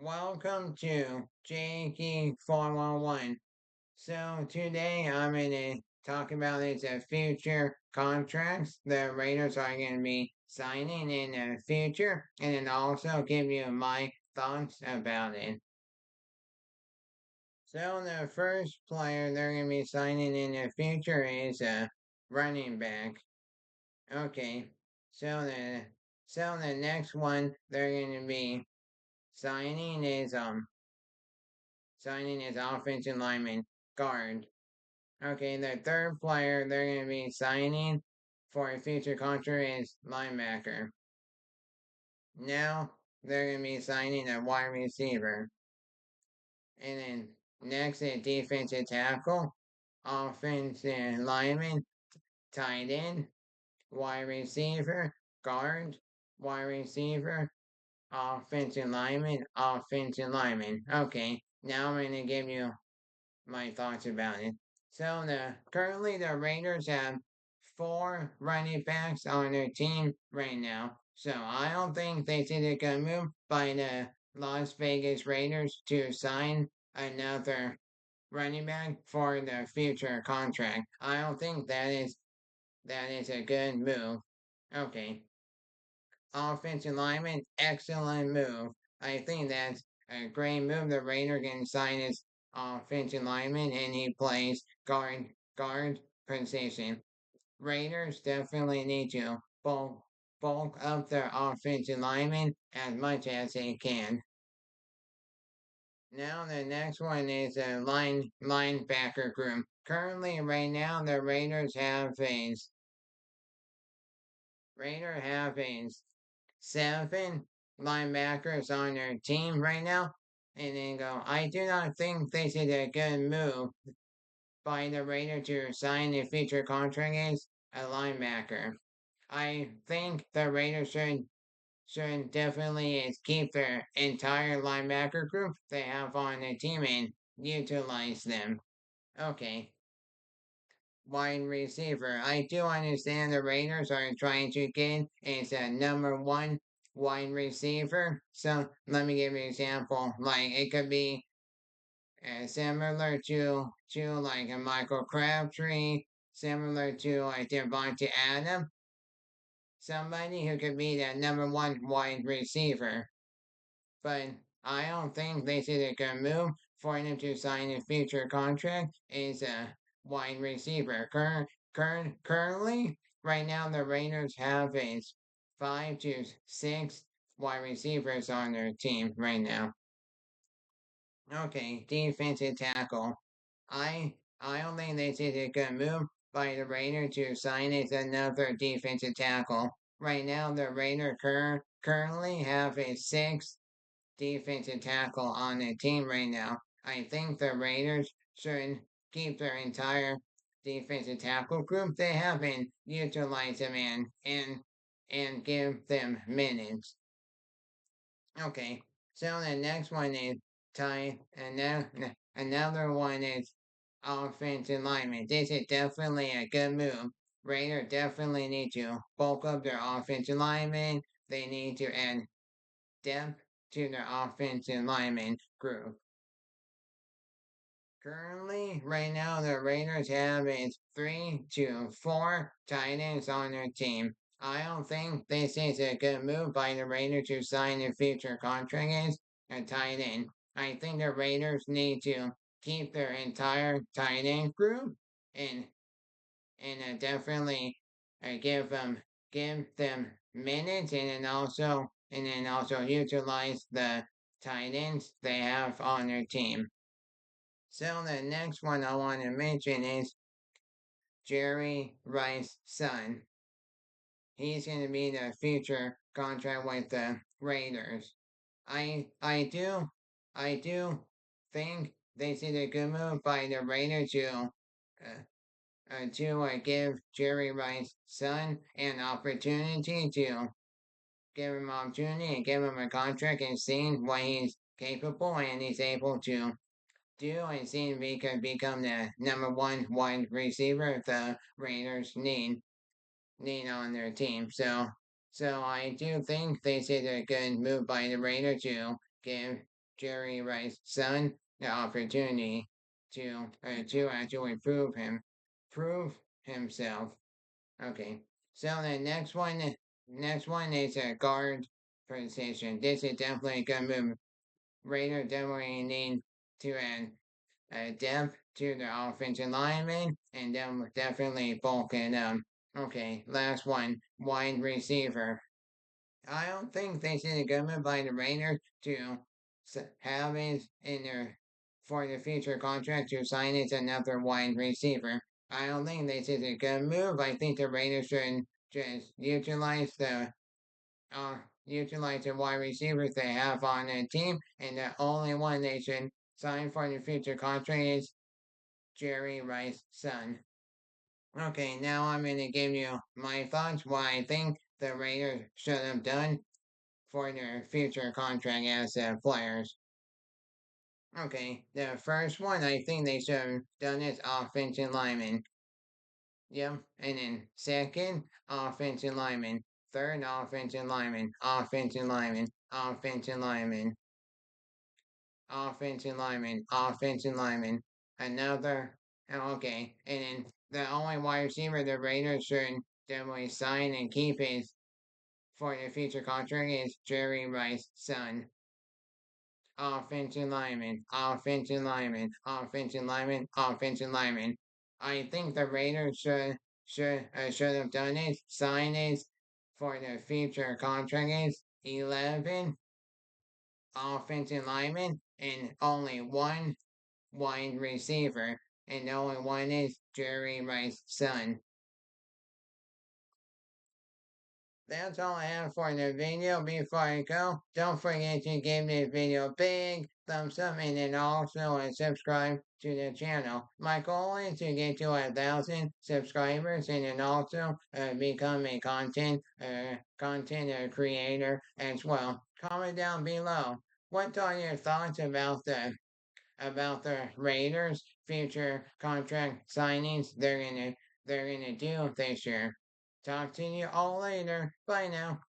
Welcome to Jakey 411. So today I'm gonna talk about is the future contracts the Raiders are gonna be signing in the future, and then also give you my thoughts about it. So the first player they're gonna be signing in the future is a running back. Okay, so the next one they're gonna be signing is offensive lineman guard. Okay, the third player they're going to be signing for a future contract is linebacker. Now they're going to be signing a wide receiver. And then next is defensive tackle, offensive lineman, tight end, wide receiver, guard, wide receiver, offensive lineman, offensive lineman. Okay, now I'm going to give you my thoughts about it. So currently the Raiders have four running backs on their team right now. So I don't think they did a good move by the Las Vegas Raiders to sign another running back for the future contract. I don't think that is a good move. Okay. Offensive lineman, excellent move. I think that's a great move. The Raider can sign his offensive lineman and he plays guard position. Raiders definitely need to bulk up their offensive lineman as much as they can. Now the next one is a linebacker group. Currently, right now, the Raider have a seven linebackers on their team right now. And then go, I do not think this is a good move by the Raiders to sign a future contract as a linebacker. I think the Raiders should definitely keep their entire linebacker group they have on the team and utilize them. Okay, wide receiver. I do understand the Raiders are trying to get is a number one wide receiver. So let me give you an example. Like it could be similar to like a Michael Crabtree, similar to like Devontae Adams, somebody who could be that number one wide receiver. But I don't think this is a good move for them to sign a future contract is a wide receiver. Currently, right now, the Raiders have is 5 to 6 wide receivers on their team right now. Okay, defensive tackle. I don't think this is a good move by the Raiders to sign as another defensive tackle. Right now, the Raiders currently have a six defensive tackle on the team right now. I think the Raiders should keep their entire defensive tackle group they have and utilize them and give them minutes. Okay, so the next one is and another one is offensive lineman. This is definitely a good move. Raiders definitely need to bulk up their offensive lineman. They need to add depth to their offensive lineman group. Currently, right now, the Raiders have is 3 to 4 tight ends on their team. I don't think this is a good move by the Raiders to sign a future contract as a tight end. I think the Raiders need to keep their entire tight end group and definitely give them minutes and then also utilize the tight ends they have on their team. So the next one I want to mention is Jerry Rice's son. He's going to be the future contract with the Raiders. I do think this is a good move by the Raiders to give Jerry Rice's son an opportunity to give him opportunity and give him a contract and seeing what he's capable and he's able to do and seeing if he could become the number one wide receiver the Raiders need on their team. So I do think this is a good move by the Raiders to give Jerry Rice's son the opportunity to actually prove himself. Okay, so the next one is a guard position. This is definitely a good move. Raiders definitely need to add depth to the offensive lineman and then definitely bulk it up. Okay, last one, wide receiver. I don't think this is a good move by the Raiders to have it in their for the future contract to sign it another wide receiver. I don't think this is a good move. I think the Raiders should just uh utilize the wide receivers they have on the team, and the only one they should sign for the future contract is Jerry Rice's son. Okay, now I'm gonna give you my thoughts why I think the Raiders should have done for their future contract as players. Okay, the first one I think they should have done is offensive lineman. Yep, and then second, offensive lineman. Third, offensive lineman. Offensive lineman. Offensive lineman. Offensive lineman. Offensive lineman. Another. Oh, okay, and then the only wide receiver the Raiders should definitely sign and keep is for the future contract is Jerry Rice's son. Offensive lineman, offensive lineman, offensive lineman, offensive lineman. I think the Raiders should have done it. Sign it for the future contract is 11 offensive linemen and only one wide receiver, and the only one is Jerry Rice's son. That's all I have for the video. Before I go, don't forget to give this video a big thumbs up and then also subscribe to the channel. My goal is to get to 1,000 subscribers and then also become a content creator as well. Comment down below. What are your thoughts about the Raiders' future contract signings they're gonna do this year? Talk to you all later. Bye now.